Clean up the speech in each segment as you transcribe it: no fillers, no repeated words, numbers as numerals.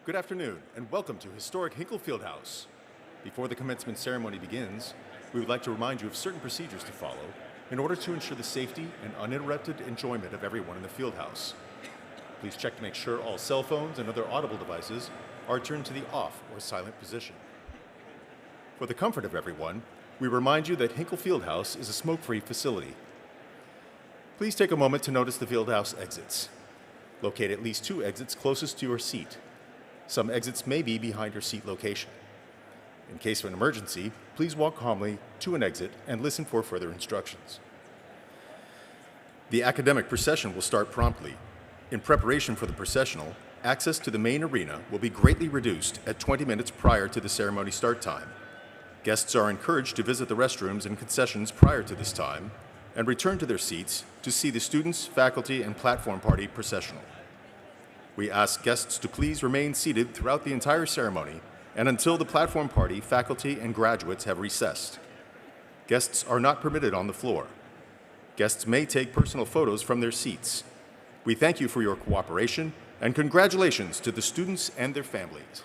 Good afternoon, and welcome to historic Hinkle Fieldhouse. Before the commencement ceremony begins, we would like to remind you of certain procedures to follow in order to ensure the safety and uninterrupted enjoyment of everyone in the fieldhouse. Please check to make sure all cell phones and other audible devices are turned to the off or silent position. For the comfort of everyone, we remind you that Hinkle Fieldhouse is a smoke-free facility. Please take a moment to notice the fieldhouse exits. Locate at least 2 exits closest to your seat. Some exits may be behind your seat location. In case of an emergency, please walk calmly to an exit and listen for further instructions. The academic procession will start promptly. In preparation for the processional, access to the main arena will be greatly reduced at 20 minutes prior to the ceremony start time. Guests are encouraged to visit the restrooms and concessions prior to this time and return to their seats to see the students, faculty, and platform party processional. We ask guests to please remain seated throughout the entire ceremony and until the platform party, faculty, and graduates have recessed. Guests are not permitted on the floor. Guests may take personal photos from their seats. We thank you for your cooperation and congratulations to the students and their families.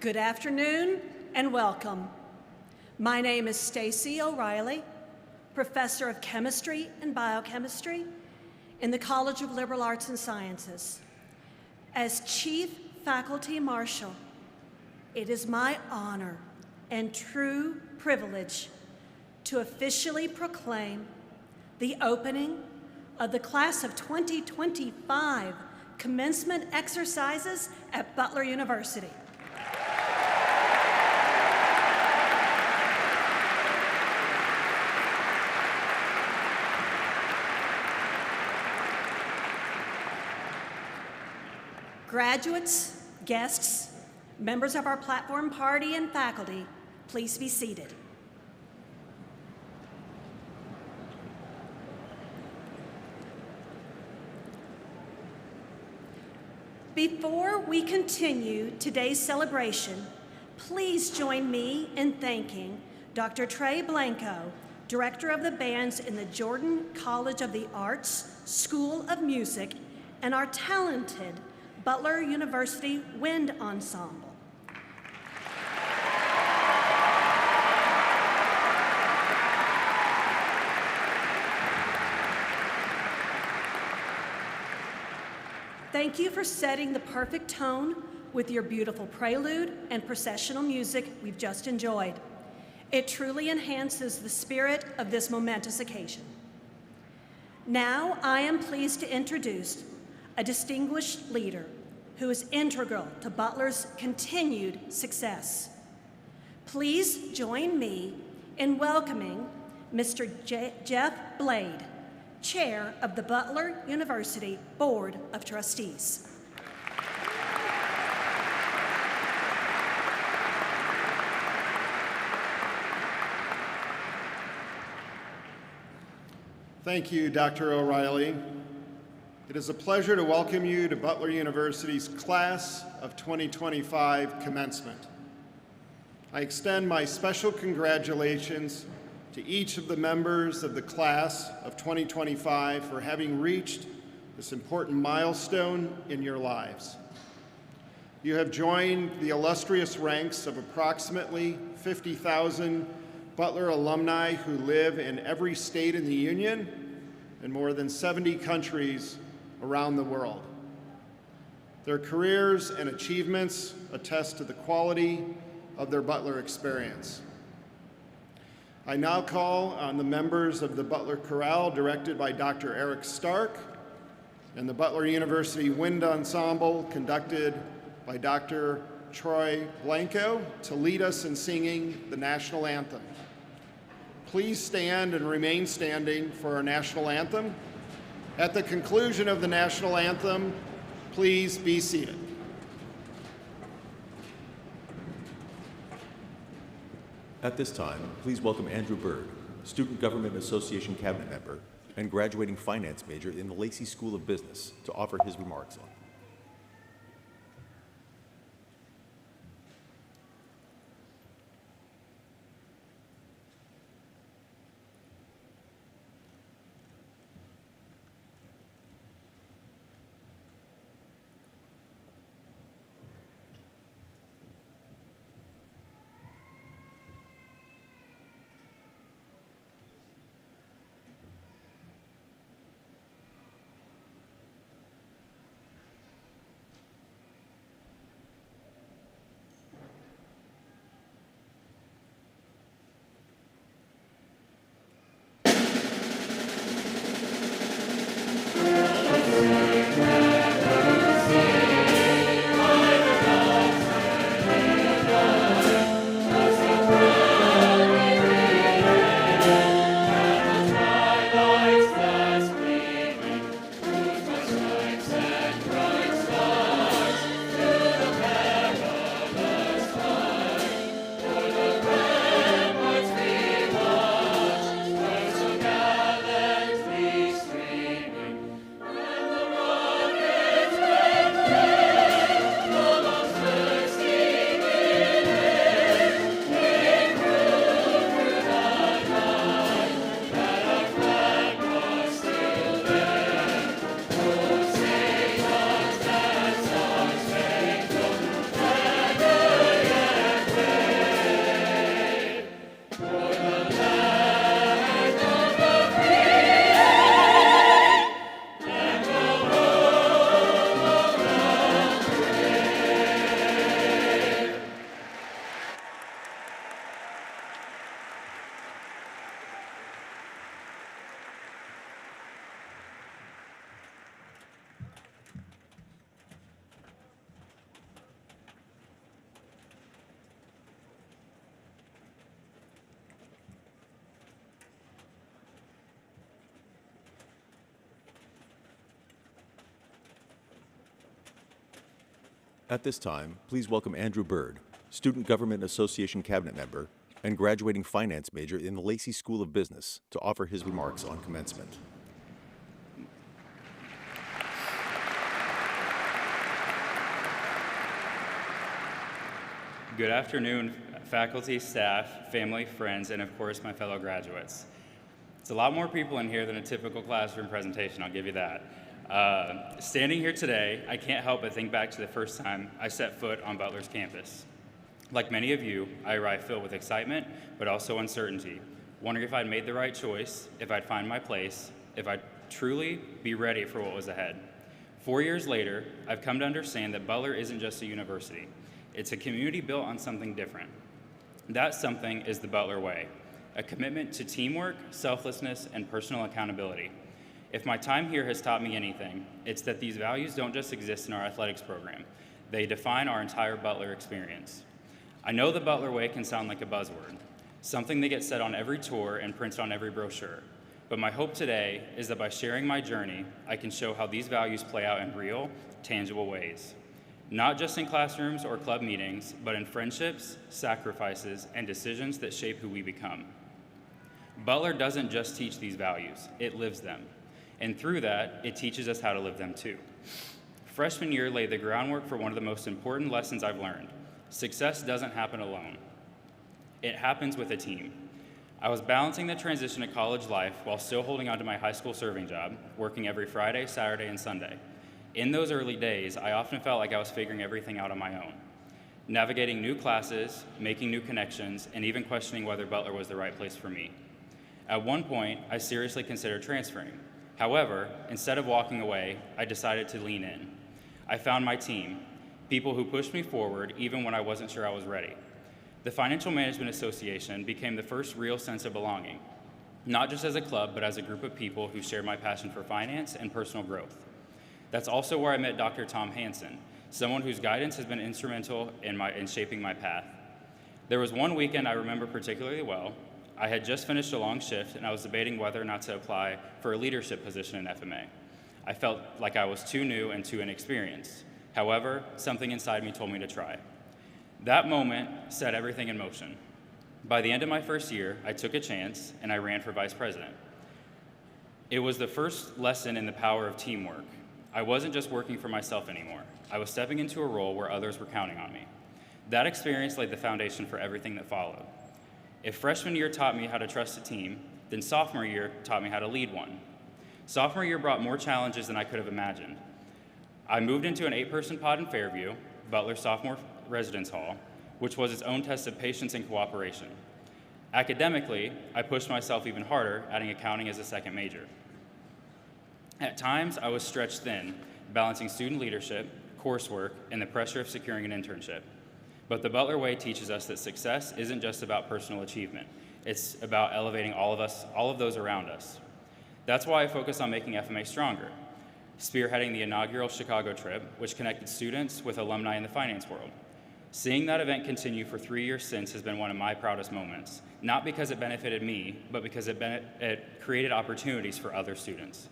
Good afternoon and welcome. My name is Stacy O'Reilly, Professor of Chemistry and Biochemistry in the College of Liberal Arts and Sciences. As Chief Faculty Marshal, it is my honor and true privilege to officially proclaim the opening of the class of 2025 commencement exercises at Butler University. Graduates, guests, members of our platform party, and faculty, please be seated. Before we continue today's celebration, please join me in thanking Dr. Trey Blanco, Director of the Bands in the Jordan College of the Arts School of Music, and our talented Butler University Wind Ensemble. Thank you for setting the perfect tone with your beautiful prelude and processional music we've just enjoyed. It truly enhances the spirit of this momentous occasion. Now, I am pleased to introduce a distinguished leader who is integral to Butler's continued success. Please join me in welcoming Mr. Jeff Blade, Chair of the Butler University Board of Trustees. Thank you, Dr. O'Reilly. It is a pleasure to welcome you to Butler University's Class of 2025 Commencement. I extend my special congratulations to each of the members of the Class of 2025 for having reached this important milestone in your lives. You have joined the illustrious ranks of approximately 50,000 Butler alumni who live in every state in the Union and more than 70 countries around the world. Their careers and achievements attest to the quality of their Butler experience. I now call on the members of the Butler Chorale, directed by Dr. Eric Stark, and the Butler University Wind Ensemble, conducted by Dr. Troy Blanco, to lead us in singing the national anthem. Please stand and remain standing for our national anthem. At the conclusion of the national anthem, please be seated. At this time, please welcome Andrew Berg, Student Government Association Cabinet Member and graduating finance major in the Lacey School of Business, to offer his remarks on. At this time, please welcome Andrew Bird, Student Government Association Cabinet Member and graduating finance major in the Lacey School of Business, to offer his remarks on commencement. Good afternoon, faculty, staff, family, friends, and of course, my fellow graduates. It's a lot more people in here than a typical classroom presentation, I'll give you that. Standing here today, I can't help but think back to the first time I set foot on Butler's campus. Like many of you, I arrived filled with excitement, but also uncertainty, wondering if I'd made the right choice, if I'd find my place, if I'd truly be ready for what was ahead. 4 years later, I've come to understand that Butler isn't just a university. It's a community built on something different. That something is the Butler way, a commitment to teamwork, selflessness, and personal accountability. If my time here has taught me anything, it's that these values don't just exist in our athletics program. They define our entire Butler experience. I know the Butler way can sound like a buzzword, something that gets said on every tour and printed on every brochure. But my hope today is that by sharing my journey, I can show how these values play out in real, tangible ways. Not just in classrooms or club meetings, but in friendships, sacrifices, and decisions that shape who we become. Butler doesn't just teach these values, it lives them. And through that, it teaches us how to live them too. Freshman year laid the groundwork for one of the most important lessons I've learned. Success doesn't happen alone. It happens with a team. I was balancing the transition to college life while still holding on to my high school serving job, working every Friday, Saturday, and Sunday. In those early days, I often felt like I was figuring everything out on my own, navigating new classes, making new connections, and even questioning whether Butler was the right place for me. At one point, I seriously considered transferring. However, instead of walking away, I decided to lean in. I found my team, people who pushed me forward even when I wasn't sure I was ready. The Financial Management Association became the first real sense of belonging, not just as a club, but as a group of people who shared my passion for finance and personal growth. That's also where I met Dr. Tom Hansen, someone whose guidance has been instrumental in shaping my path. There was one weekend I remember particularly well. I had just finished a long shift, and I was debating whether or not to apply for a leadership position in FMA. I felt like I was too new and too inexperienced. However, something inside me told me to try. That moment set everything in motion. By the end of my first year, I took a chance, and I ran for vice president. It was the first lesson in the power of teamwork. I wasn't just working for myself anymore. I was stepping into a role where others were counting on me. That experience laid the foundation for everything that followed. If freshman year taught me how to trust a team, then sophomore year taught me how to lead one. Sophomore year brought more challenges than I could have imagined. I moved into an 8-person pod in Fairview, Butler Sophomore Residence Hall, which was its own test of patience and cooperation. Academically, I pushed myself even harder, adding accounting as a second major. At times, I was stretched thin, balancing student leadership, coursework, and the pressure of securing an internship. But the Butler way teaches us that success isn't just about personal achievement. It's about elevating all of those around us. That's why I focus on making FMA stronger, spearheading the inaugural Chicago trip, which connected students with alumni in the finance world. Seeing that event continue for 3 years since has been one of my proudest moments, not because it benefited me, but because it created opportunities for other students.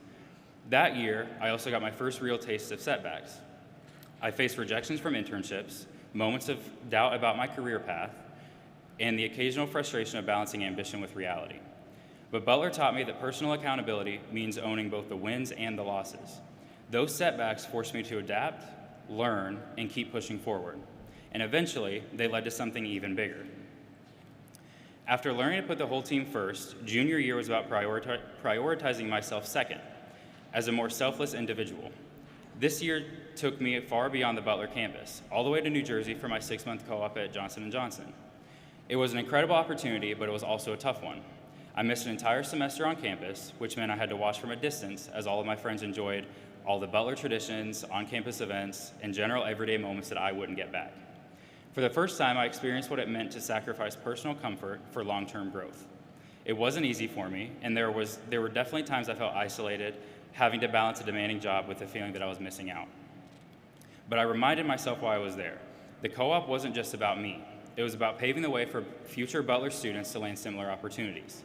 That year, I also got my first real taste of setbacks. I faced rejections from internships, moments of doubt about my career path, and the occasional frustration of balancing ambition with reality. But Butler taught me that personal accountability means owning both the wins and the losses. Those setbacks forced me to adapt, learn, and keep pushing forward. And eventually, they led to something even bigger. After learning to put the whole team first, junior year was about prioritizing myself second, as a more selfless individual. This year took me far beyond the Butler campus, all the way to New Jersey for my 6-month co-op at Johnson & Johnson. It was an incredible opportunity, but it was also a tough one. I missed an entire semester on campus, which meant I had to watch from a distance as all of my friends enjoyed all the Butler traditions, on-campus events, and general everyday moments that I wouldn't get back. For the first time, I experienced what it meant to sacrifice personal comfort for long-term growth. It wasn't easy for me, and there were definitely times I felt isolated, having to balance a demanding job with the feeling that I was missing out. But I reminded myself why I was there. The co-op wasn't just about me. It was about paving the way for future Butler students to land similar opportunities.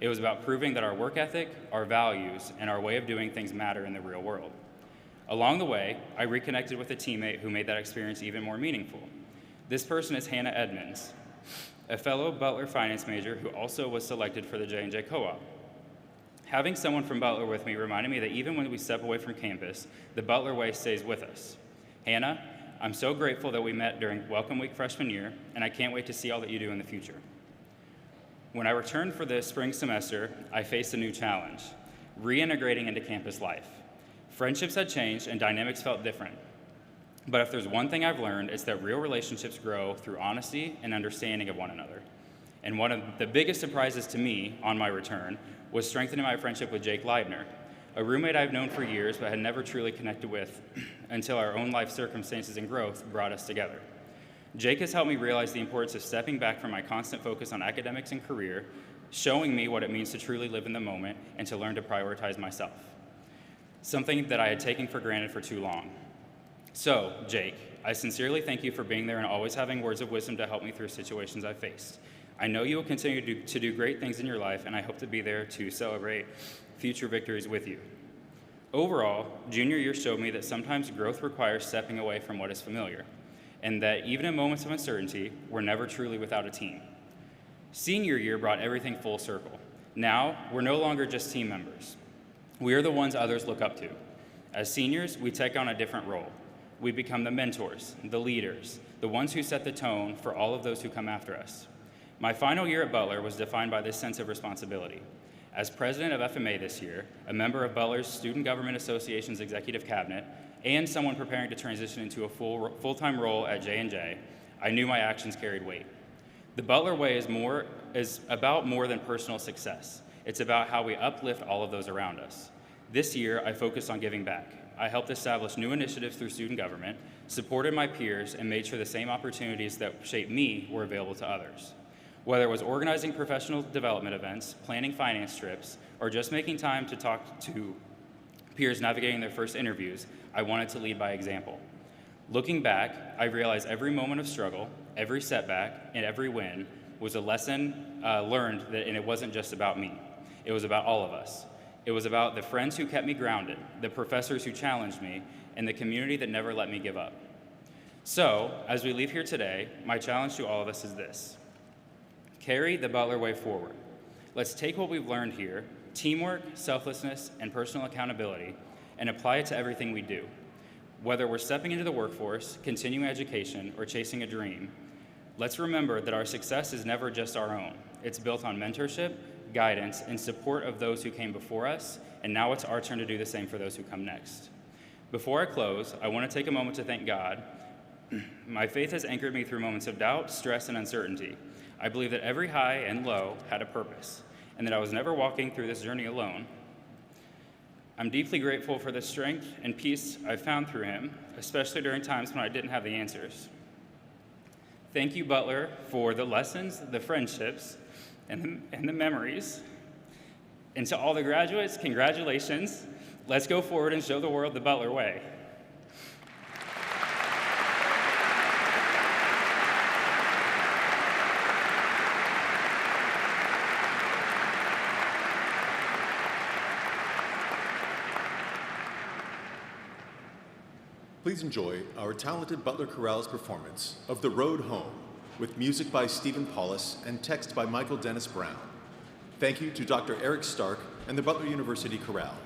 It was about proving that our work ethic, our values, and our way of doing things matter in the real world. Along the way, I reconnected with a teammate who made that experience even more meaningful. This person is Hannah Edmonds, a fellow Butler finance major who also was selected for the J&J Co-op. Having someone from Butler with me reminded me that even when we step away from campus, the Butler way stays with us. Hannah, I'm so grateful that we met during Welcome Week freshman year, and I can't wait to see all that you do in the future. When I returned for the spring semester, I faced a new challenge, reintegrating into campus life. Friendships had changed and dynamics felt different. But if there's one thing I've learned, it's that real relationships grow through honesty and understanding of one another. And one of the biggest surprises to me on my return was strengthening my friendship with Jake Leibner, a roommate I've known for years but had never truly connected with until our own life circumstances and growth brought us together. Jake has helped me realize the importance of stepping back from my constant focus on academics and career, showing me what it means to truly live in the moment and to learn to prioritize myself, something that I had taken for granted for too long. So, Jake, I sincerely thank you for being there and always having words of wisdom to help me through situations I've faced. I know you will continue to do great things in your life, and I hope to be there to celebrate future victories with you. Overall, junior year showed me that sometimes growth requires stepping away from what is familiar, and that even in moments of uncertainty, we're never truly without a team. Senior year brought everything full circle. Now, we're no longer just team members. We are the ones others look up to. As seniors, we take on a different role. We become the mentors, the leaders, the ones who set the tone for all of those who come after us. My final year at Butler was defined by this sense of responsibility. As president of FMA this year, a member of Butler's Student Government Association's executive cabinet, and someone preparing to transition into a full-time role at J&J, I knew my actions carried weight. The Butler way is about more than personal success. It's about how we uplift all of those around us. This year, I focused on giving back. I helped establish new initiatives through student government, supported my peers, and made sure the same opportunities that shaped me were available to others. Whether it was organizing professional development events, planning finance trips, or just making time to talk to peers navigating their first interviews, I wanted to lead by example. Looking back, I realized every moment of struggle, every setback, and every win was a lesson learned, and it wasn't just about me. It was about all of us. It was about the friends who kept me grounded, the professors who challenged me, and the community that never let me give up. So, as we leave here today, my challenge to all of us is this. Carry the Butler way forward. Let's take what we've learned here, teamwork, selflessness, and personal accountability, and apply it to everything we do. Whether we're stepping into the workforce, continuing education, or chasing a dream, let's remember that our success is never just our own. It's built on mentorship, guidance, and support of those who came before us, and now it's our turn to do the same for those who come next. Before I close, I want to take a moment to thank God. My faith has anchored me through moments of doubt, stress, and uncertainty. I believe that every high and low had a purpose, and that I was never walking through this journey alone. I'm deeply grateful for the strength and peace I've found through him, especially during times when I didn't have the answers. Thank you, Butler, for the lessons, the friendships, and the memories. And to all the graduates, congratulations. Let's go forward and show the world the Butler way. Please enjoy our talented Butler Chorale's performance of The Road Home, with music by Stephen Paulus and text by Michael Dennis Brown. Thank you to Dr. Eric Stark and the Butler University Chorale.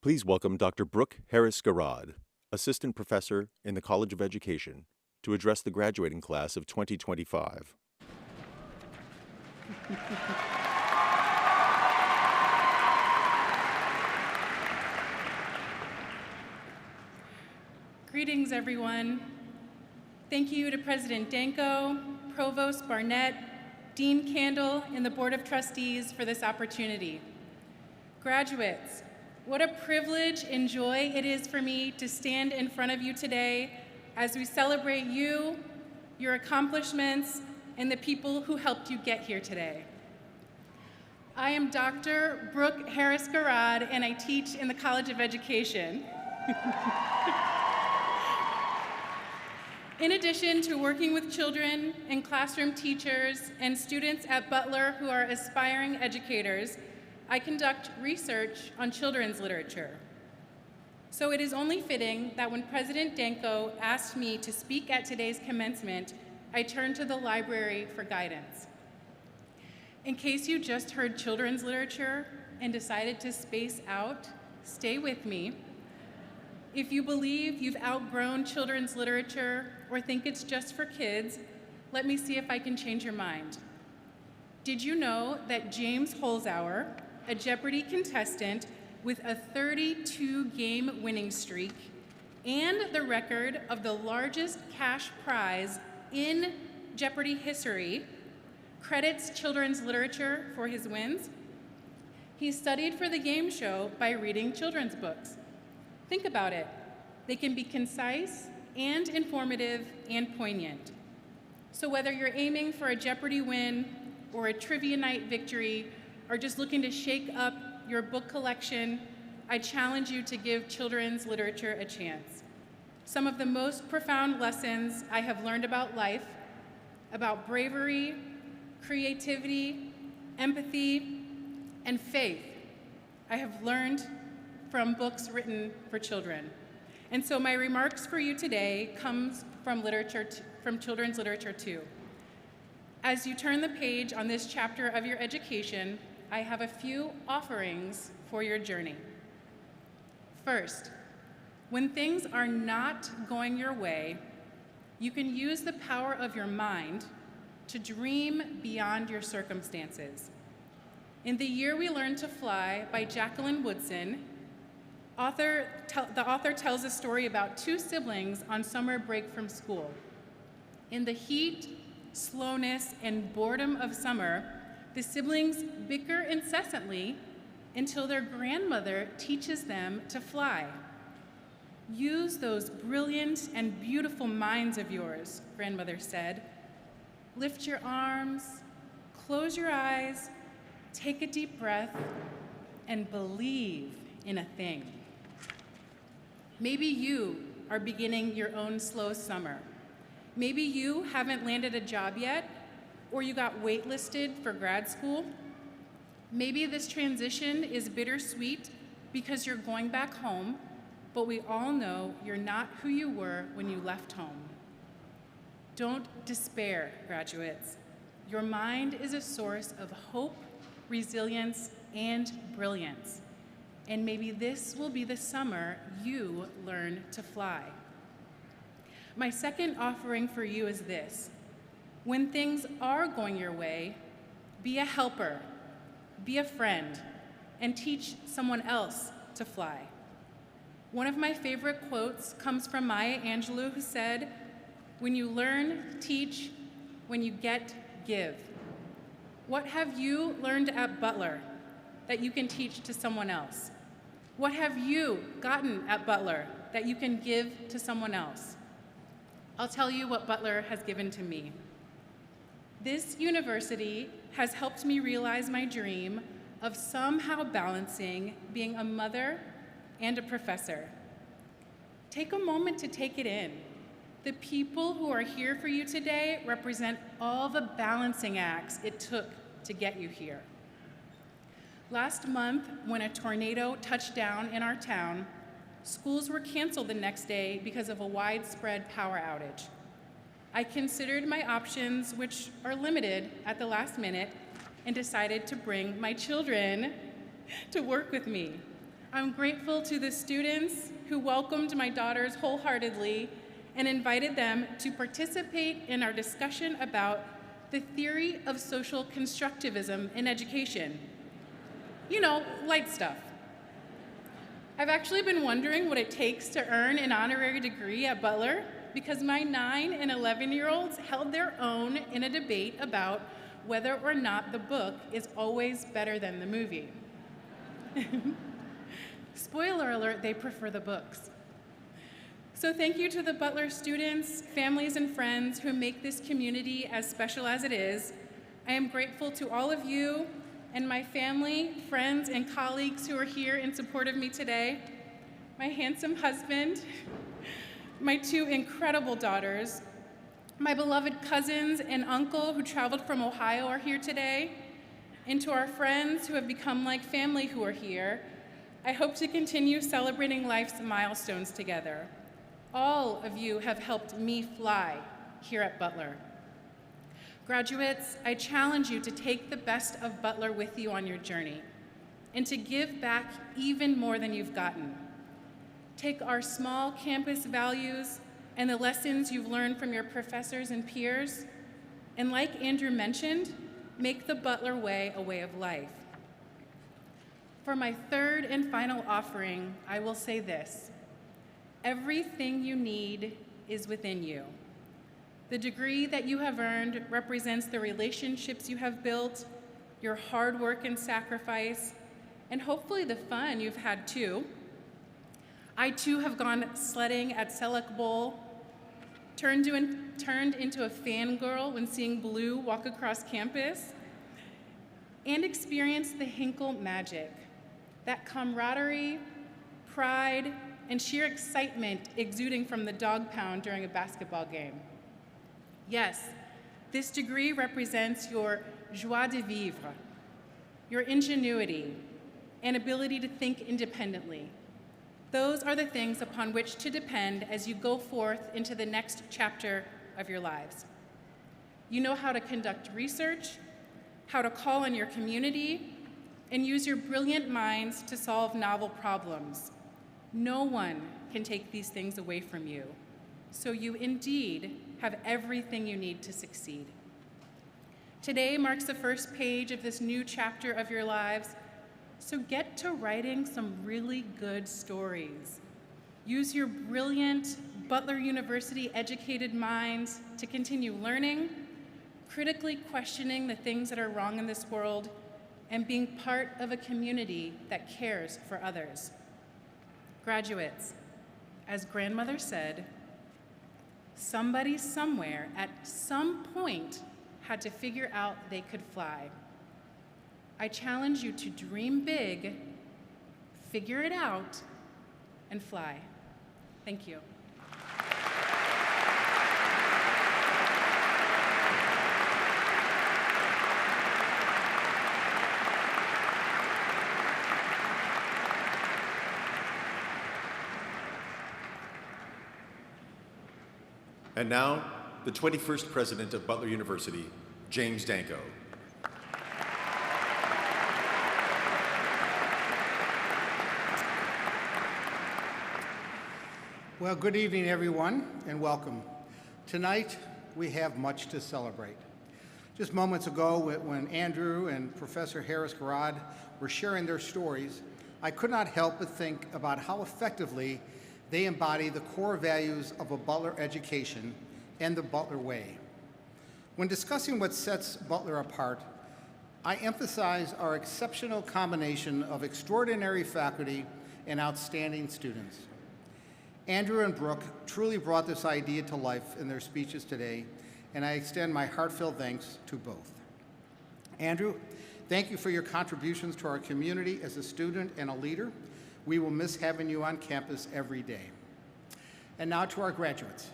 Please welcome Dr. Brooke Harris-Garrod, Assistant Professor in the College of Education, to address the graduating class of 2025. Greetings, everyone. Thank you to President Danko, Provost Barnett, Dean Candle, and the Board of Trustees for this opportunity. Graduates, what a privilege and joy it is for me to stand in front of you today as we celebrate you, your accomplishments, and the people who helped you get here today. I am Dr. Brooke Harris-Garrod, and I teach in the College of Education. In addition to working with children and classroom teachers and students at Butler who are aspiring educators, I conduct research on children's literature. So it is only fitting that when President Danko asked me to speak at today's commencement, I turned to the library for guidance. In case you just heard children's literature and decided to space out, stay with me. If you believe you've outgrown children's literature or think it's just for kids, let me see if I can change your mind. Did you know that James Holzhauer, a Jeopardy contestant with a 32-game winning streak and the record of the largest cash prize in Jeopardy history, credits children's literature for his wins? He studied for the game show by reading children's books. Think about it. They can be concise and informative and poignant. So whether you're aiming for a Jeopardy win or a trivia night victory or just looking to shake up your book collection, I challenge you to give children's literature a chance. Some of the most profound lessons I have learned about life, about bravery, creativity, empathy, and faith, I have learned from books written for children. And so my remarks for you today comes from children's literature too. As you turn the page on this chapter of your education, I have a few offerings for your journey. First, when things are not going your way, you can use the power of your mind to dream beyond your circumstances. In The Year We Learned to Fly by Jacqueline Woodson, the author tells a story about two siblings on summer break from school. In the heat, slowness, and boredom of summer, the siblings bicker incessantly until their grandmother teaches them to fly. Use those brilliant and beautiful minds of yours, grandmother said. Lift your arms, close your eyes, take a deep breath, and believe in a thing. Maybe you are beginning your own slow summer. Maybe you haven't landed a job yet, or you got waitlisted for grad school. Maybe this transition is bittersweet because you're going back home, but we all know you're not who you were when you left home. Don't despair, graduates. Your mind is a source of hope, resilience, and brilliance. And maybe this will be the summer you learn to fly. My second offering for you is this. When things are going your way, be a helper, be a friend, and teach someone else to fly. One of my favorite quotes comes from Maya Angelou, who said, "When you learn, teach. When you get, give." What have you learned at Butler that you can teach to someone else? What have you gotten at Butler that you can give to someone else? I'll tell you what Butler has given to me. This university has helped me realize my dream of somehow balancing being a mother and a professor. Take a moment to take it in. The people who are here for you today represent all the balancing acts it took to get you here. Last month, when a tornado touched down in our town, schools were canceled the next day because of a widespread power outage. I considered my options, which are limited at the last minute, and decided to bring my children to work with me. I'm grateful to the students who welcomed my daughters wholeheartedly and invited them to participate in our discussion about the theory of social constructivism in education. You know, light stuff. I've actually been wondering what it takes to earn an honorary degree at Butler because my 9 and 11-year-olds held their own in a debate about whether or not the book is always better than the movie. Spoiler alert, they prefer the books. So thank you to the Butler students, families, and friends who make this community as special as it is. I am grateful to all of you and my family, friends, and colleagues who are here in support of me today, my handsome husband, my 2 incredible daughters, my beloved cousins and uncle who traveled from Ohio are here today, and to our friends who have become like family who are here, I hope to continue celebrating life's milestones together. All of you have helped me fly here at Butler. Graduates, I challenge you to take the best of Butler with you on your journey and to give back even more than you've gotten. Take our small campus values and the lessons you've learned from your professors and peers, and like Andrew mentioned, make the Butler way a way of life. For my 3rd and final offering, I will say this: everything you need is within you. The degree that you have earned represents the relationships you have built, your hard work and sacrifice, and hopefully the fun you've had too. I too have gone sledding at Selleck Bowl, turned into a fangirl when seeing Blue walk across campus, and experienced the Hinkle magic, that camaraderie, pride, and sheer excitement exuding from the dog pound during a basketball game. Yes, this degree represents your joie de vivre, your ingenuity, and ability to think independently. Those are the things upon which to depend as you go forth into the next chapter of your lives. You know how to conduct research, how to call on your community, and use your brilliant minds to solve novel problems. No one can take these things away from you, so you indeed have everything you need to succeed. Today marks the first page of this new chapter of your lives, so get to writing some really good stories. Use your brilliant Butler University educated minds to continue learning, critically questioning the things that are wrong in this world, and being part of a community that cares for others. Graduates, as grandmother said, somebody somewhere at some point had to figure out they could fly. I challenge you to dream big, figure it out, and fly. Thank you. And now, the 21st president of Butler University, James Danko. Well, good evening, everyone, and welcome. Tonight, we have much to celebrate. Just moments ago, when Andrew and Professor Harris-Garrod were sharing their stories, I could not help but think about how effectively they embody the core values of a Butler education and the Butler way. When discussing what sets Butler apart, I emphasize our exceptional combination of extraordinary faculty and outstanding students. Andrew and Brooke truly brought this idea to life in their speeches today, and I extend my heartfelt thanks to both. Andrew, thank you for your contributions to our community as a student and a leader. We will miss having you on campus every day. And now to our graduates.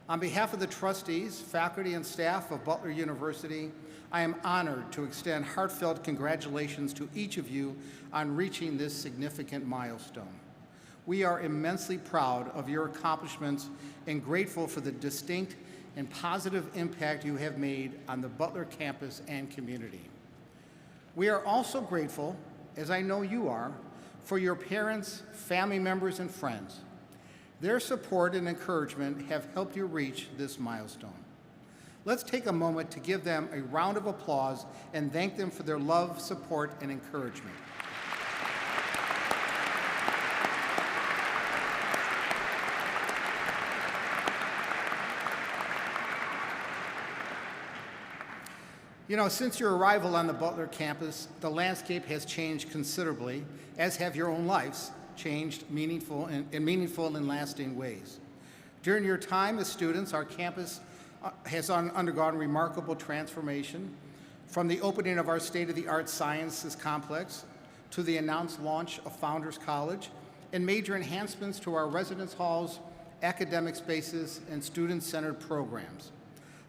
On behalf of the trustees, faculty, and staff of Butler University, I am honored to extend heartfelt congratulations to each of you on reaching this significant milestone. We are immensely proud of your accomplishments and grateful for the distinct and positive impact you have made on the Butler campus and community. We are also grateful, as I know you are, for your parents, family members, and friends. Their support and encouragement have helped you reach this milestone. Let's take a moment to give them a round of applause and thank them for their love, support, and encouragement. You know, since your arrival on the Butler campus, the landscape has changed considerably, as have your own lives changed in meaningful and lasting ways. During your time as students, our campus has undergone remarkable transformation, from the opening of our state-of-the-art sciences complex to the announced launch of Founders College and major enhancements to our residence halls, academic spaces, and student-centered programs.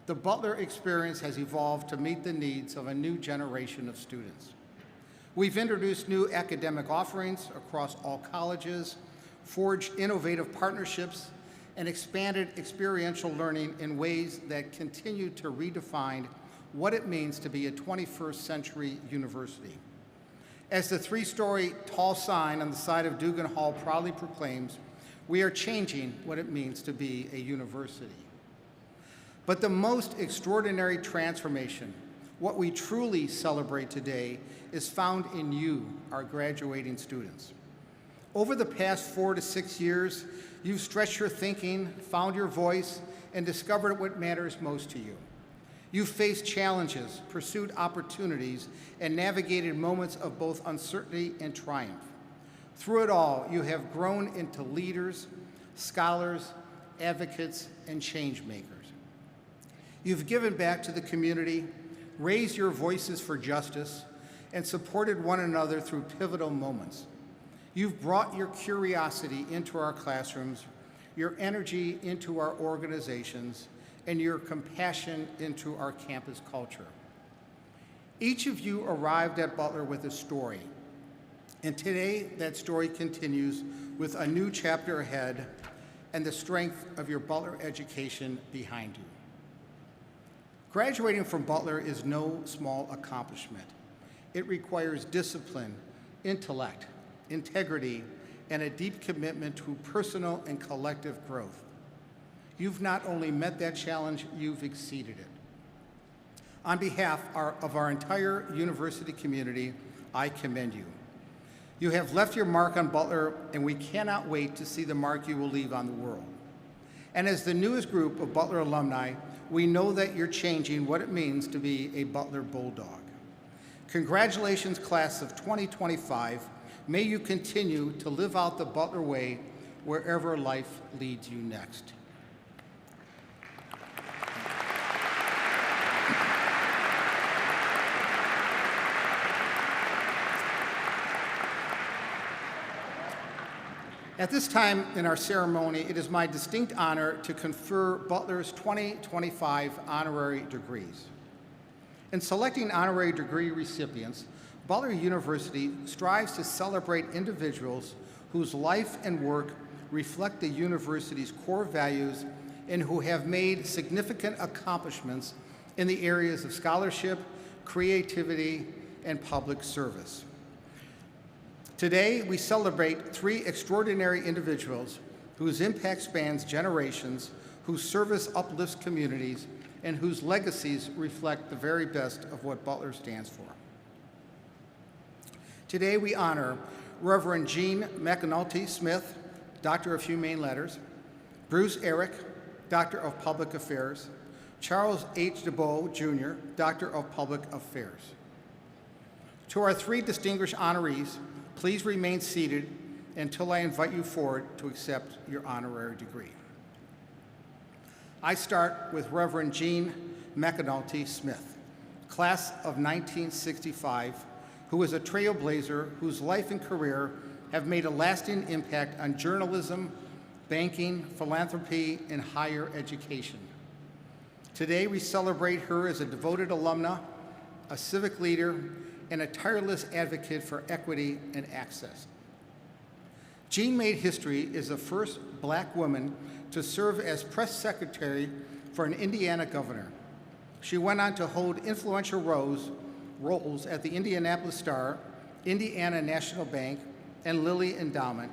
The Butler experience has evolved to meet the needs of a new generation of students. We've introduced new academic offerings across all colleges, forged innovative partnerships, and expanded experiential learning in ways that continue to redefine what it means to be a 21st century university. As the 3-story tall sign on the side of Dugan Hall proudly proclaims, we are changing what it means to be a university. But the most extraordinary transformation, what we truly celebrate today, is found in you, our graduating students. Over the past 4 to 6 years, you've stretched your thinking, found your voice, and discovered what matters most to you. You've faced challenges, pursued opportunities, and navigated moments of both uncertainty and triumph. Through it all, you have grown into leaders, scholars, advocates, and change makers. You've given back to the community, raised your voices for justice, and supported one another through pivotal moments. You've brought your curiosity into our classrooms, your energy into our organizations, and your compassion into our campus culture. Each of you arrived at Butler with a story, and today that story continues with a new chapter ahead and the strength of your Butler education behind you. Graduating from Butler is no small accomplishment. It requires discipline, intellect, integrity, and a deep commitment to personal and collective growth. You've not only met that challenge, you've exceeded it. On behalf of our entire university community, I commend you. You have left your mark on Butler, and we cannot wait to see the mark you will leave on the world. And as the newest group of Butler alumni, we know that you're changing what it means to be a Butler Bulldog. Congratulations, class of 2025. May you continue to live out the Butler way wherever life leads you next. At this time in our ceremony, it is my distinct honor to confer Butler's 2025 honorary degrees. In selecting honorary degree recipients, Butler University strives to celebrate individuals whose life and work reflect the university's core values and who have made significant accomplishments in the areas of scholarship, creativity, and public service. Today, we celebrate 3 extraordinary individuals whose impact spans generations, whose service uplifts communities, and whose legacies reflect the very best of what Butler stands for. Today, we honor Reverend Jean McAnulty Smith, Doctor of Humane Letters, Bruce Eric, Doctor of Public Affairs, Charles H. DeBow, Jr., Doctor of Public Affairs. To our 3 distinguished honorees, please remain seated until I invite you forward to accept your honorary degree. I start with Reverend Jean McAnulty Smith, class of 1965, who is a trailblazer whose life and career have made a lasting impact on journalism, banking, philanthropy, and higher education. Today, we celebrate her as a devoted alumna, a civic leader, and a tireless advocate for equity and access. Jean made history as the first Black woman to serve as press secretary for an Indiana governor. She went on to hold influential roles at the Indianapolis Star, Indiana National Bank, and Lilly Endowment,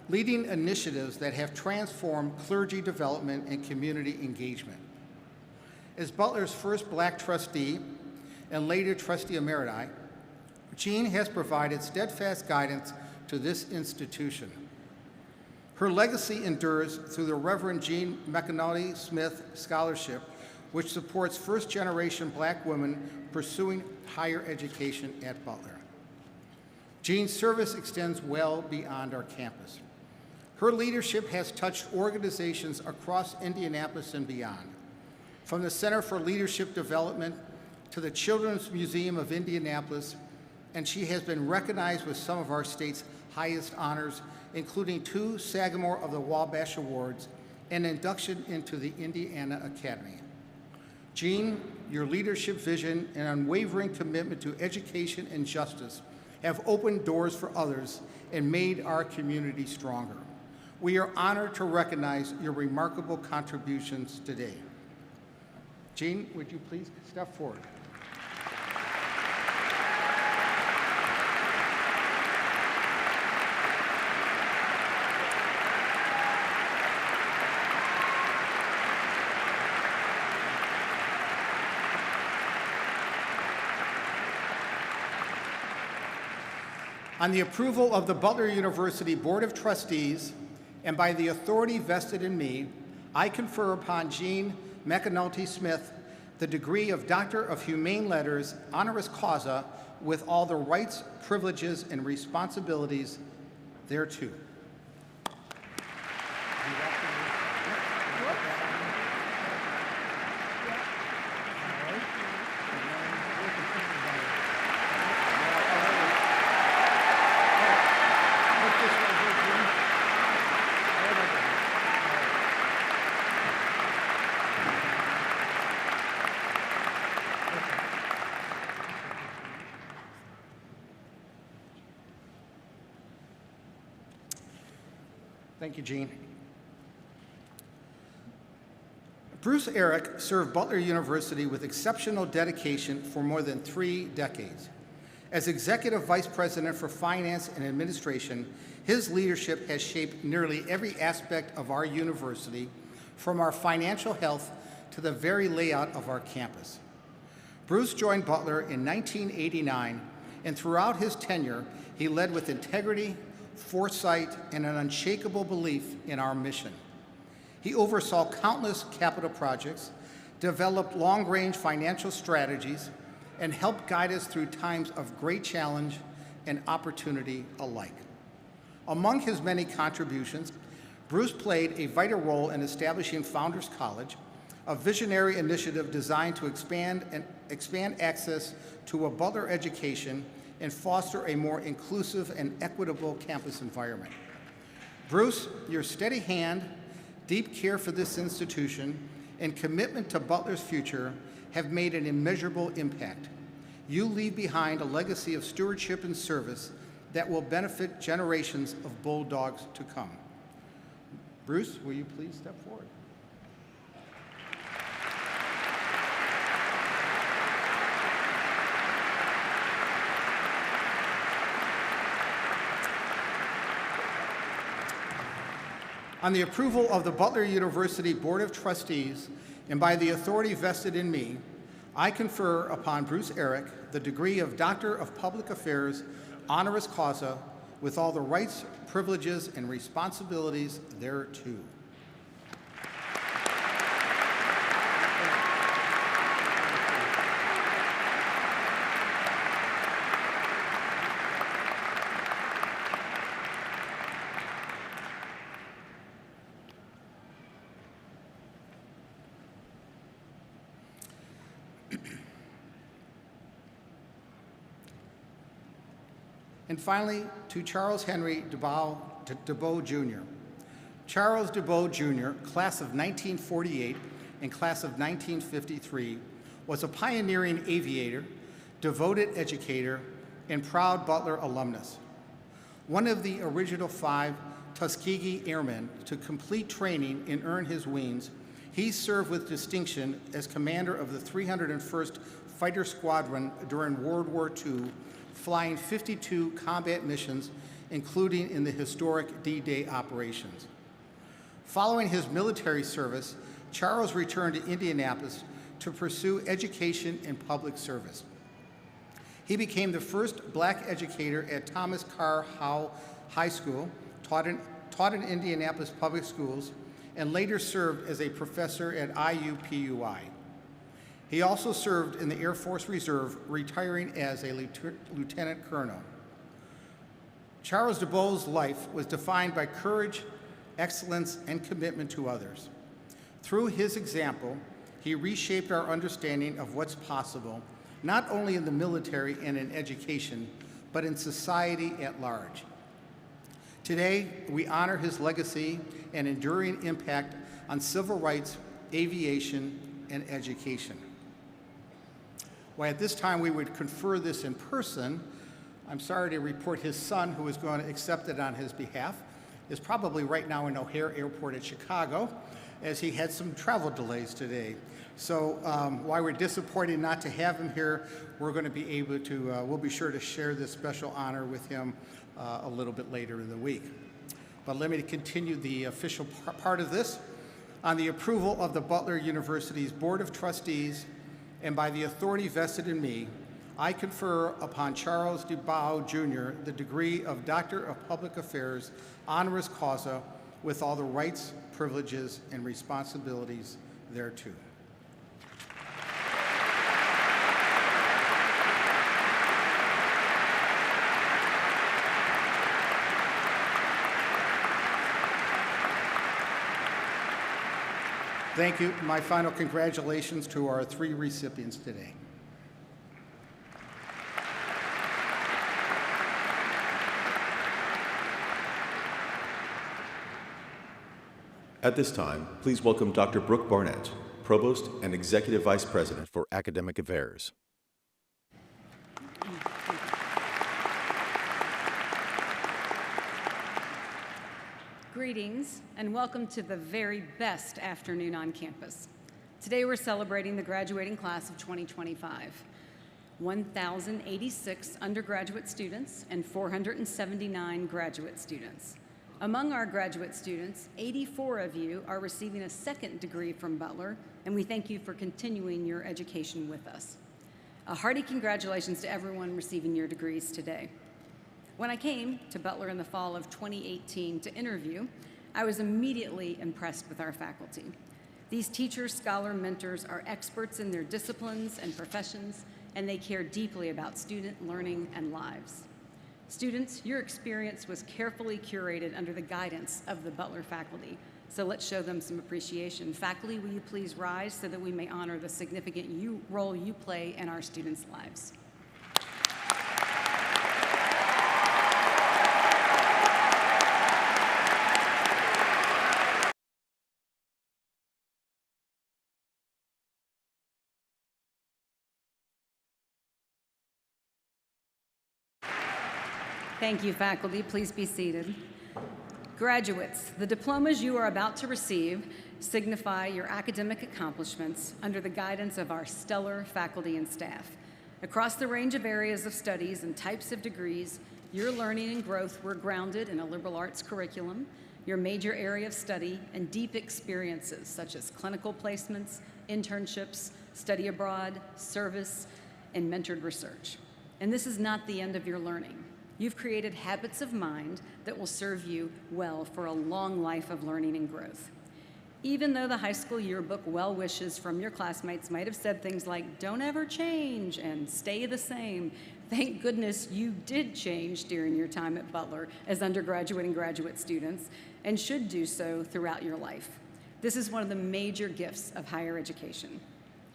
leading initiatives that have transformed clergy development and community engagement. As Butler's first Black trustee and later trustee emeriti, Jean has provided steadfast guidance to this institution. Her legacy endures through the Reverend Jean McAnulty Smith Scholarship, which supports first-generation Black women pursuing higher education at Butler. Jean's service extends well beyond our campus. Her leadership has touched organizations across Indianapolis and beyond, from the Center for Leadership Development to the Children's Museum of Indianapolis, and she has been recognized with some of our state's highest honors, including 2 Sagamore of the Wabash Awards and induction into the Indiana Academy. Jean, your leadership vision and unwavering commitment to education and justice have opened doors for others and made our community stronger. We are honored to recognize your remarkable contributions today. Jean, would you please step forward? On the approval of the Butler University Board of Trustees and by the authority vested in me, I confer upon Jean McAnulty Smith the degree of Doctor of Humane Letters, honoris causa, with all the rights, privileges, and responsibilities thereto. Thank you, Jean. Bruce Eric served Butler University with exceptional dedication for more than 3 decades. As Executive Vice President for Finance and Administration, his leadership has shaped nearly every aspect of our university, from our financial health to the very layout of our campus. Bruce joined Butler in 1989, and throughout his tenure, he led with integrity, foresight, and an unshakable belief in our mission. He oversaw countless capital projects, developed long-range financial strategies, and helped guide us through times of great challenge and opportunity alike. Among his many contributions, Bruce played a vital role in establishing Founders College, a visionary initiative designed to expand access to a Butler education and foster a more inclusive and equitable campus environment. Bruce, your steady hand, deep care for this institution, and commitment to Butler's future have made an immeasurable impact. You leave behind a legacy of stewardship and service that will benefit generations of Bulldogs to come. Bruce, will you please step forward? On the approval of the Butler University Board of Trustees and by the authority vested in me, I confer upon Bruce Eric the degree of Doctor of Public Affairs, honoris causa, with all the rights, privileges, and responsibilities thereto. And finally, to Charles Henry DeBow Jr. Charles DeBow Jr., class of 1948 and class of 1953, was a pioneering aviator, devoted educator, and proud Butler alumnus. One of the original 5 Tuskegee Airmen to complete training and earn his wings, he served with distinction as commander of the 301st Fighter Squadron during World War II, flying 52 combat missions, including in the historic D-Day operations. Following his military service, Charles returned to Indianapolis to pursue education and public service. He became the first black educator at Thomas Carr Howe High School, taught in Indianapolis public schools, and later served as a professor at IUPUI. He also served in the Air Force Reserve, retiring as a lieutenant colonel. Charles DeBoe's life was defined by courage, excellence, and commitment to others. Through his example, he reshaped our understanding of what's possible, not only in the military and in education, but in society at large. Today, we honor his legacy and enduring impact on civil rights, aviation, and education. While at this time we would confer this in person, I'm sorry to report his son, who is going to accept it on his behalf, is probably right now in O'Hare Airport at Chicago, as he had some travel delays today. So while we're disappointed not to have him here, we're going to be able to, we'll be sure to share this special honor with him a little bit later in the week. But let me continue the official part of this. On the approval of the Butler University's Board of Trustees and by the authority vested in me, I confer upon Charles DeBoe, Jr. the degree of Doctor of Public Affairs, honoris causa, with all the rights, privileges, and responsibilities thereto. Thank you. My final congratulations to our 3 recipients today. At this time, please welcome Dr. Brooke Barnett, Provost and Executive Vice President for Academic Affairs. Greetings and welcome to the very best afternoon on campus. Today we're celebrating the graduating class of 2025. 1,086 undergraduate students and 479 graduate students. Among our graduate students, 84 of you are receiving a second degree from Butler, and we thank you for continuing your education with us. A hearty congratulations to everyone receiving your degrees today. When I came to Butler in the fall of 2018 to interview, I was immediately impressed with our faculty. These teachers, scholar mentors are experts in their disciplines and professions, and they care deeply about student learning and lives. Students, your experience was carefully curated under the guidance of the Butler faculty, so let's show them some appreciation. Faculty, will you please rise so that we may honor the significant role you play in our students' lives. Thank you, faculty. Please be seated. Graduates, the diplomas you are about to receive signify your academic accomplishments under the guidance of our stellar faculty and staff. Across the range of areas of studies and types of degrees, your learning and growth were grounded in a liberal arts curriculum, your major area of study, and deep experiences such as clinical placements, internships, study abroad, service, and mentored research. And this is not the end of your learning. You've created habits of mind that will serve you well for a long life of learning and growth. Even though the high school yearbook well wishes from your classmates might have said things like, "Don't ever change," and "Stay the same," thank goodness you did change during your time at Butler as undergraduate and graduate students, and should do so throughout your life. This is one of the major gifts of higher education.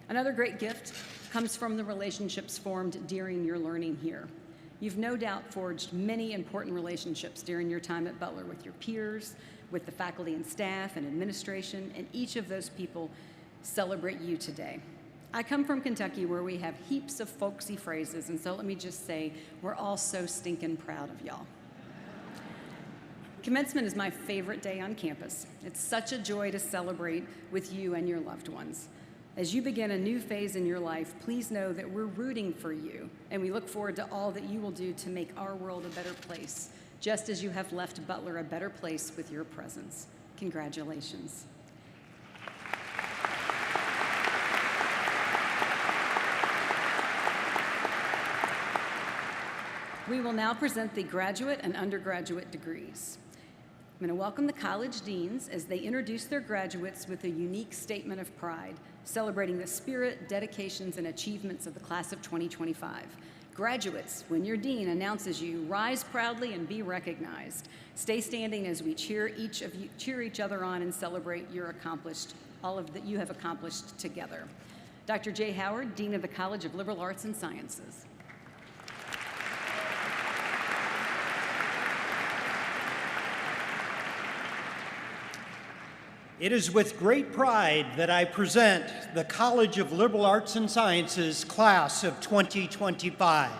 Another great gift comes from the relationships formed during your learning here. You've no doubt forged many important relationships during your time at Butler with your peers, with the faculty and staff and administration, and each of those people celebrate you today. I come from Kentucky where we have heaps of folksy phrases, and so let me just say, we're all so stinking proud of y'all. Commencement is my favorite day on campus. It's such a joy to celebrate with you and your loved ones. As you begin a new phase in your life, please know that we're rooting for you, and we look forward to all that you will do to make our world a better place just as you have left Butler a better place with your presence. Congratulations. We will now present the graduate and undergraduate degrees. I'm going to welcome the college deans as they introduce their graduates with a unique statement of pride, celebrating the spirit, dedications, and achievements of the class of 2025. Graduates, when your dean announces you, rise proudly and be recognized. Stay standing as we cheer each other on and celebrate all of that you have accomplished together. Dr. Jay Howard, Dean of the College of Liberal Arts and Sciences. It is with great pride that I present the College of Liberal Arts and Sciences class of 2025.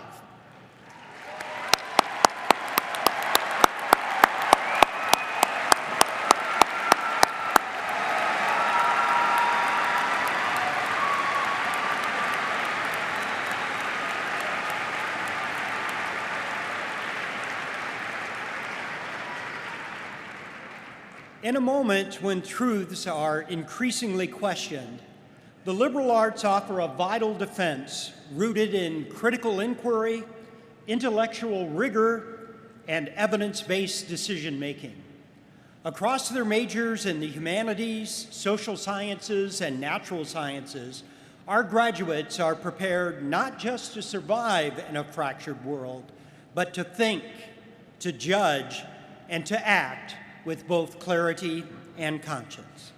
In a moment when truths are increasingly questioned, the liberal arts offer a vital defense rooted in critical inquiry, intellectual rigor, and evidence-based decision-making. Across their majors in the humanities, social sciences, and natural sciences, our graduates are prepared not just to survive in a fractured world, but to think, to judge, and to act with both clarity and conscience.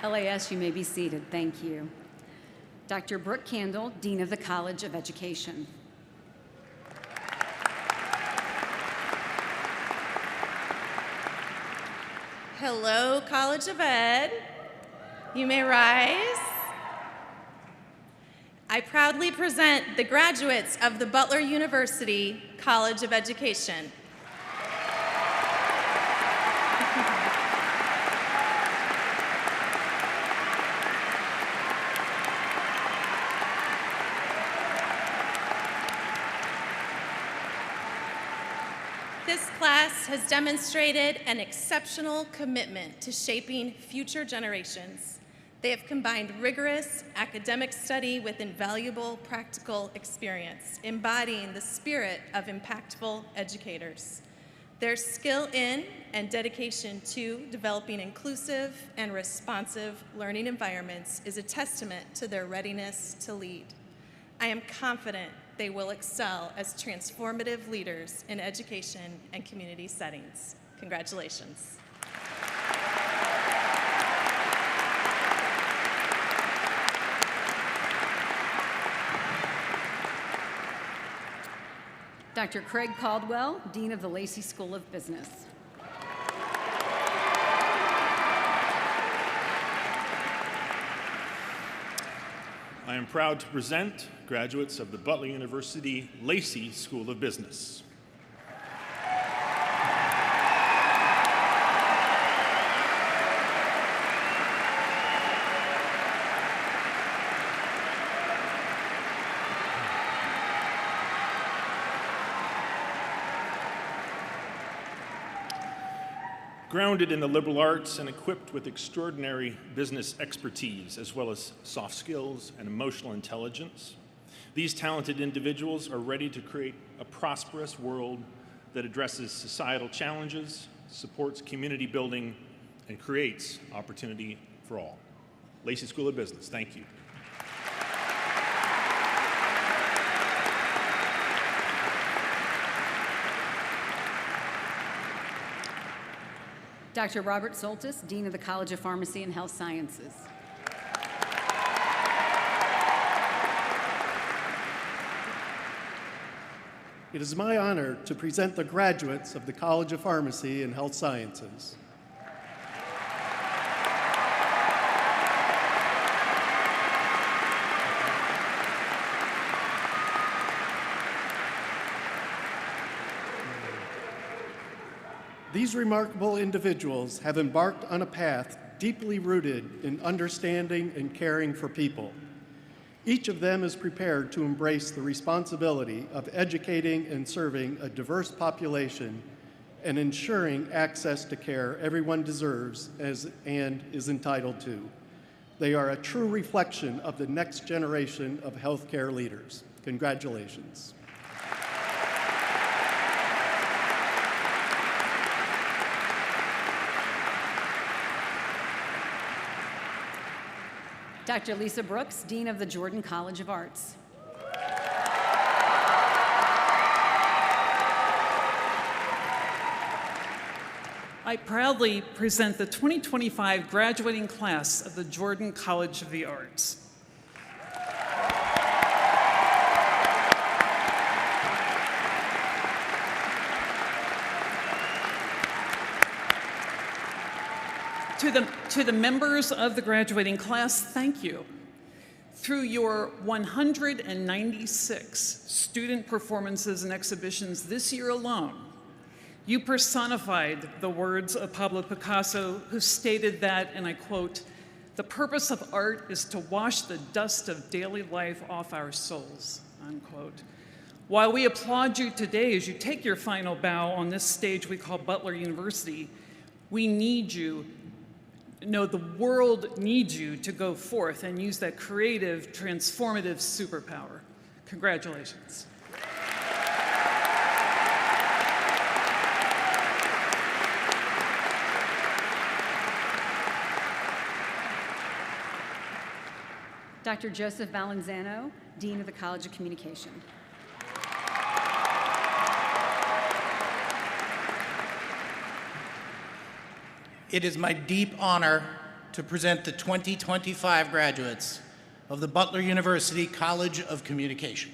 LAS, you may be seated. Thank you. Dr. Brooke Candle, Dean of the College of Education. Hello, College of Ed. You may rise. I proudly present the graduates of the Butler University College of Education. This class has demonstrated an exceptional commitment to shaping future generations. They have combined rigorous academic study with invaluable practical experience, embodying the spirit of impactful educators. Their skill in and dedication to developing inclusive and responsive learning environments is a testament to their readiness to lead. I am confident they will excel as transformative leaders in education and community settings. Congratulations. Dr. Craig Caldwell, Dean of the Lacey School of Business. I am proud to present graduates of the Butler University Lacey School of Business. Grounded in the liberal arts and equipped with extraordinary business expertise, as well as soft skills and emotional intelligence, these talented individuals are ready to create a prosperous world that addresses societal challenges, supports community building, and creates opportunity for all. Lacey School of Business, thank you. Dr. Robert Soltis, Dean of the College of Pharmacy and Health Sciences. It is my honor to present the graduates of the College of Pharmacy and Health Sciences. These remarkable individuals have embarked on a path deeply rooted in understanding and caring for people. Each of them is prepared to embrace the responsibility of educating and serving a diverse population and ensuring access to care everyone deserves and is entitled to. They are a true reflection of the next generation of healthcare leaders. Congratulations. Dr. Lisa Brooks, Dean of the Jordan College of Arts. I proudly present the 2025 graduating class of the Jordan College of the Arts. To the members of the graduating class, thank you. Through your 196 student performances and exhibitions this year alone, you personified the words of Pablo Picasso, who stated that, and I quote, "The purpose of art is to wash the dust of daily life off our souls," unquote. While we applaud you today as you take your final bow on this stage we call Butler University, we need you. No, the world needs you to go forth and use that creative, transformative superpower. Congratulations. Dr. Joseph Valenzano, Dean of the College of Communication. It is my deep honor to present the 2025 graduates of the Butler University College of Communication.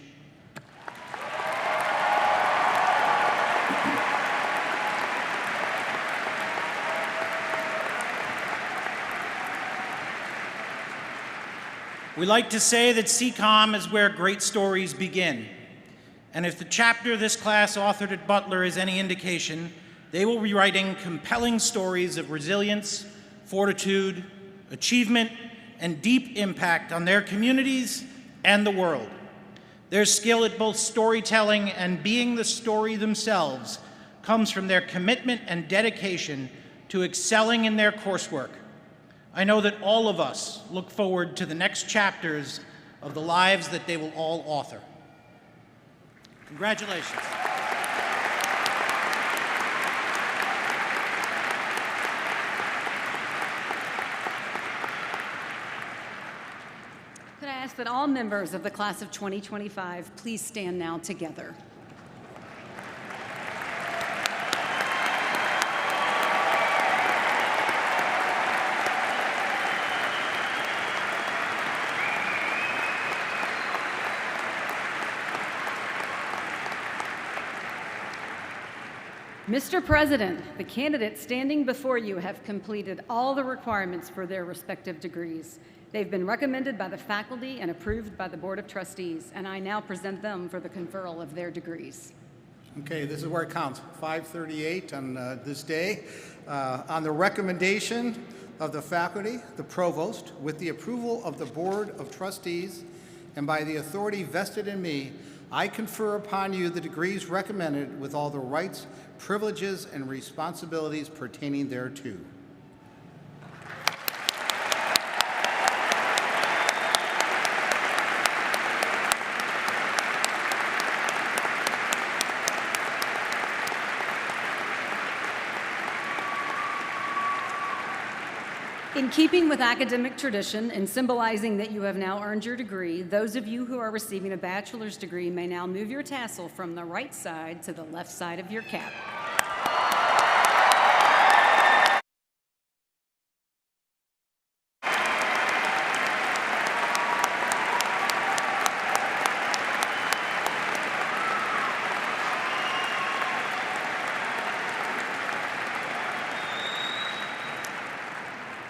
We like to say that CCOM is where great stories begin. And if the chapter this class authored at Butler is any indication, they will be writing compelling stories of resilience, fortitude, achievement, and deep impact on their communities and the world. Their skill at both storytelling and being the story themselves comes from their commitment and dedication to excelling in their coursework. I know that all of us look forward to the next chapters of the lives that they will all author. Congratulations. Could I ask that all members of the class of 2025 please stand now together? Mr. President, the candidates standing before you have completed all the requirements for their respective degrees. They've been recommended by the faculty and approved by the Board of Trustees, and I now present them for the conferral of their degrees. Okay, this is where it counts, 5:38 on this day. On the recommendation of the faculty, the provost, with the approval of the Board of Trustees, and by the authority vested in me, I confer upon you the degrees recommended with all the rights, privileges, and responsibilities pertaining thereto. In keeping with academic tradition and symbolizing that you have now earned your degree, those of you who are receiving a bachelor's degree may now move your tassel from the right side to the left side of your cap.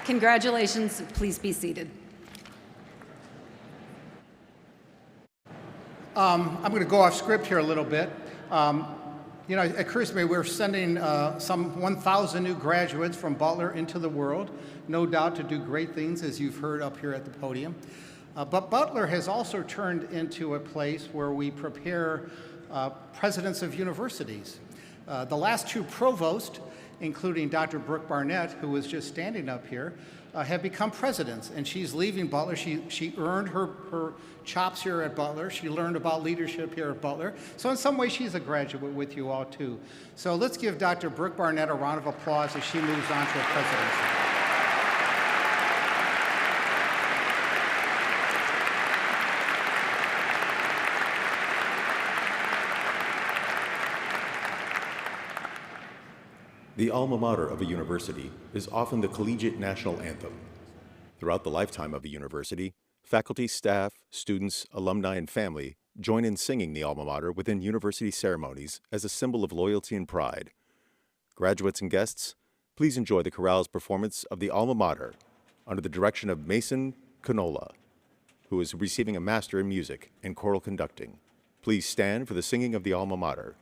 Congratulations. Please be seated. I'm going to go off script here a little bit. You know, it occurs to me we're sending some 1,000 new graduates from Butler into the world, no doubt to do great things, as you've heard up here at the podium. But Butler has also turned into a place where we prepare presidents of universities. The last two provosts, including Dr. Brooke Barnett, who was just standing up here, have become presidents, and she's leaving Butler. She earned her chops here at Butler. She learned about leadership here at Butler. So in some ways, she's a graduate with you all, too. So let's give Dr. Brooke Barnett a round of applause as she moves on to her presidency. The alma mater of a university is often the collegiate national anthem. Throughout the lifetime of a university, faculty, staff, students, alumni, and family join in singing the alma mater within university ceremonies as a symbol of loyalty and pride. Graduates and guests, please enjoy the chorale's performance of the alma mater under the direction of Mason Canola, who is receiving a master in music and choral conducting. Please stand for the singing of the alma mater.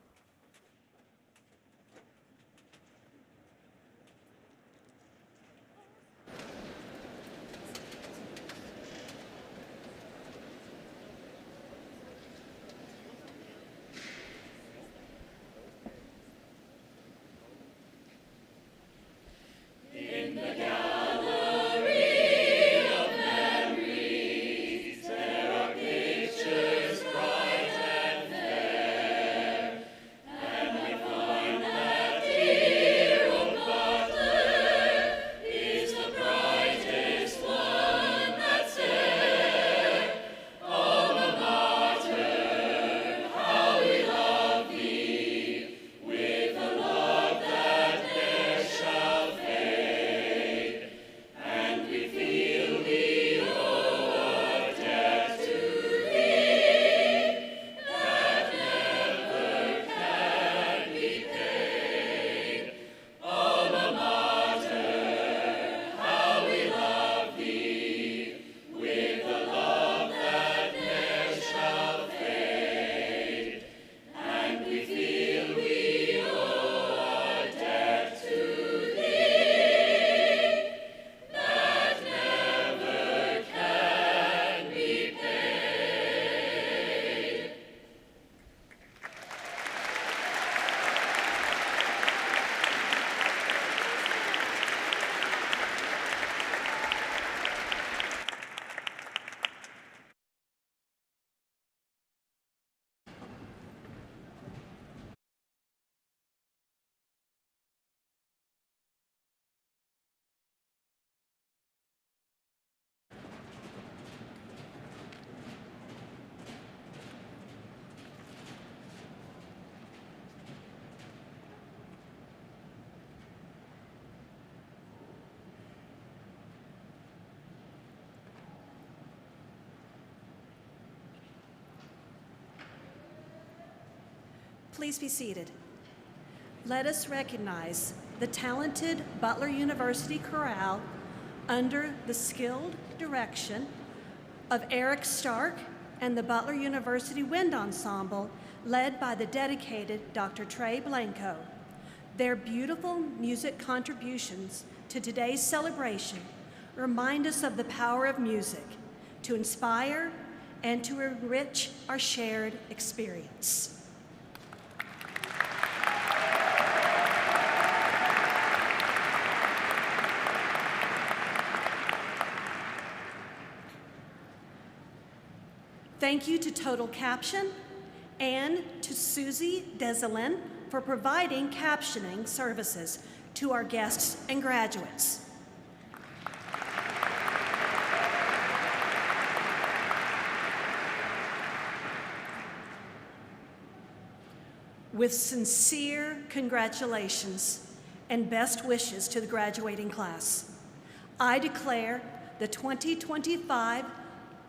Please be seated. Let us recognize the talented Butler University Chorale under the skilled direction of Eric Stark and the Butler University Wind Ensemble, led by the dedicated Dr. Trey Blanco. Their beautiful music contributions to today's celebration remind us of the power of music to inspire and to enrich our shared experience. Thank you to Total Caption and to Susie Deselin for providing captioning services to our guests and graduates. With sincere congratulations and best wishes to the graduating class, I declare the 2025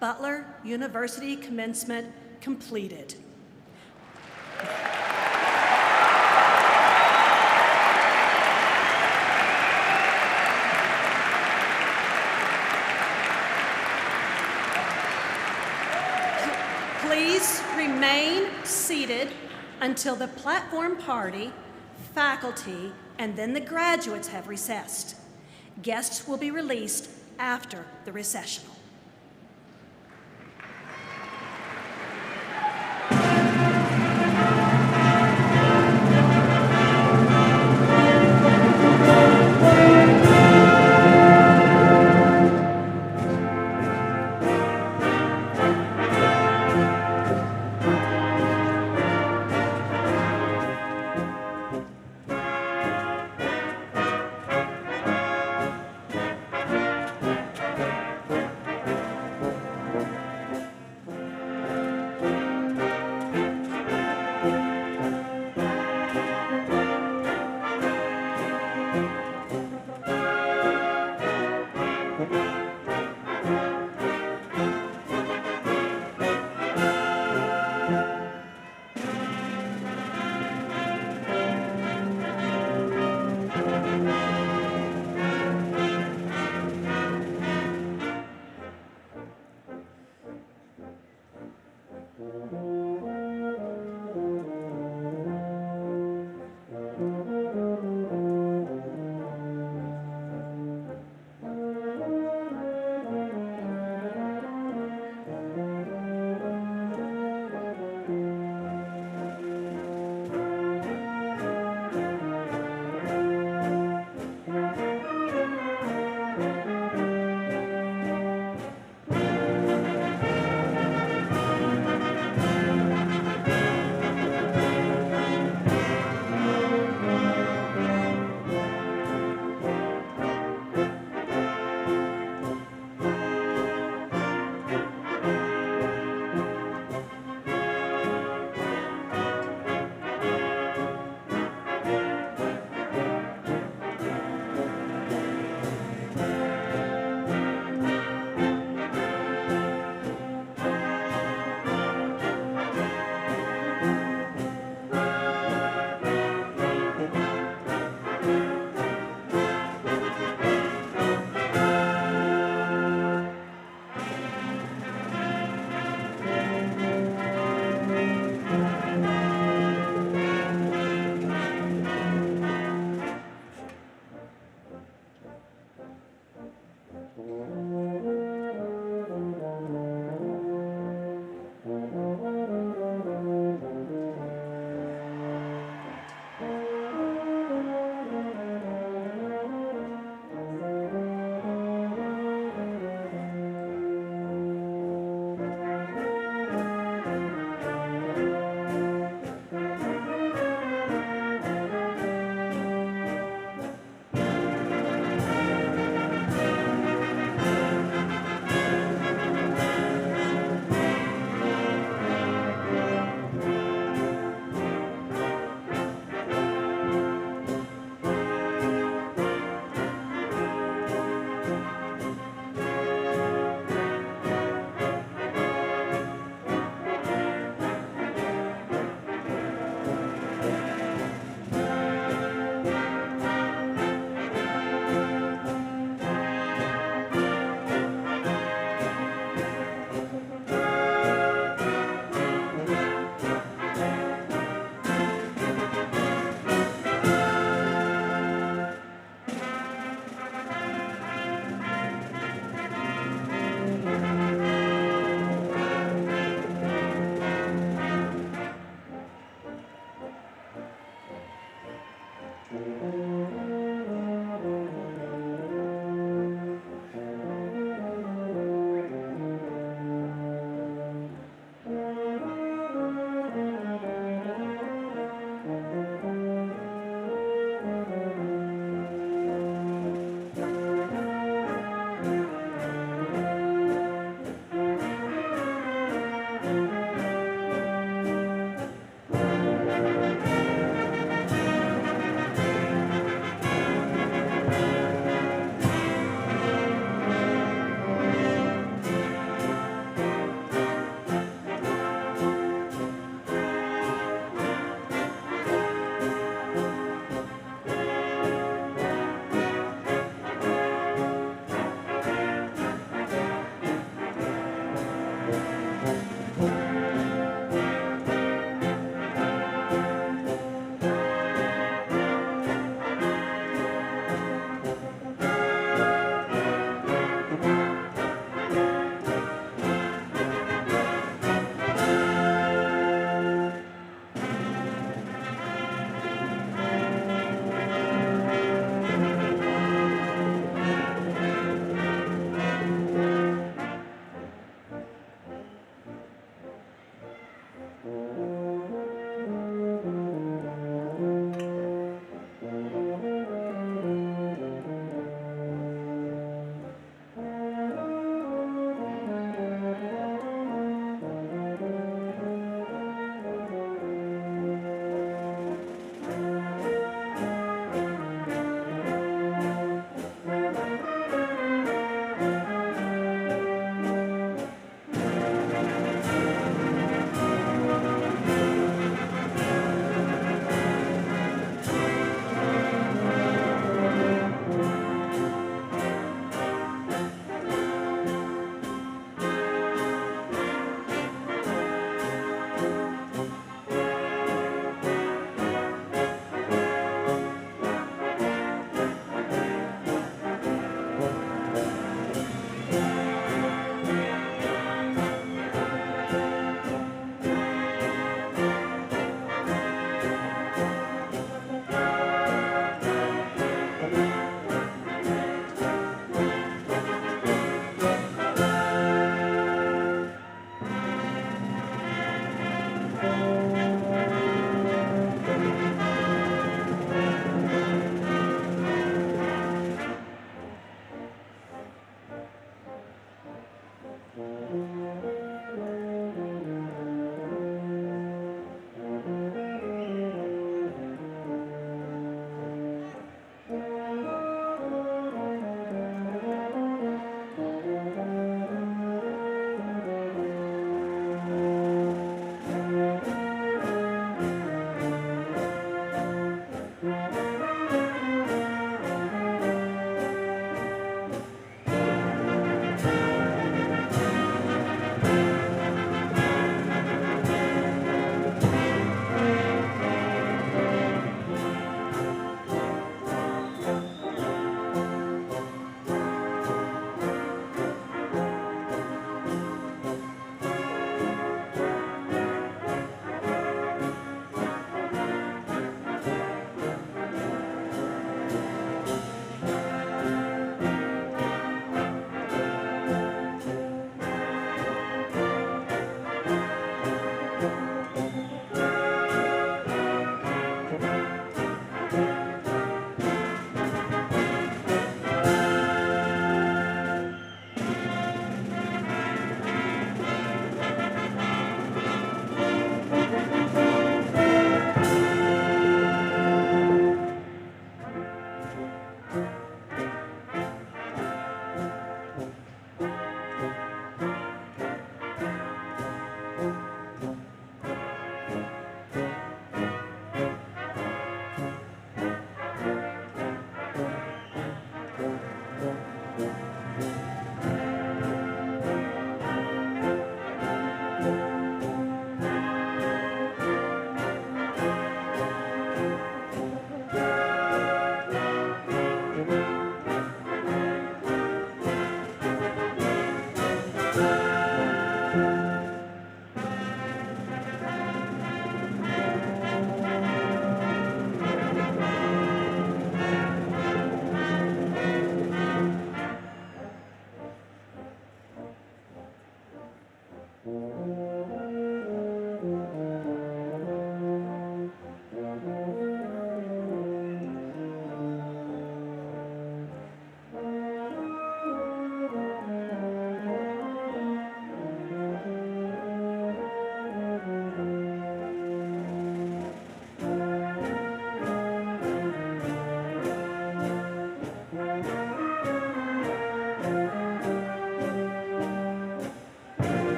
Butler University Commencement completed. Please remain seated until the platform party, faculty, and then the graduates have recessed. Guests will be released after the recessional.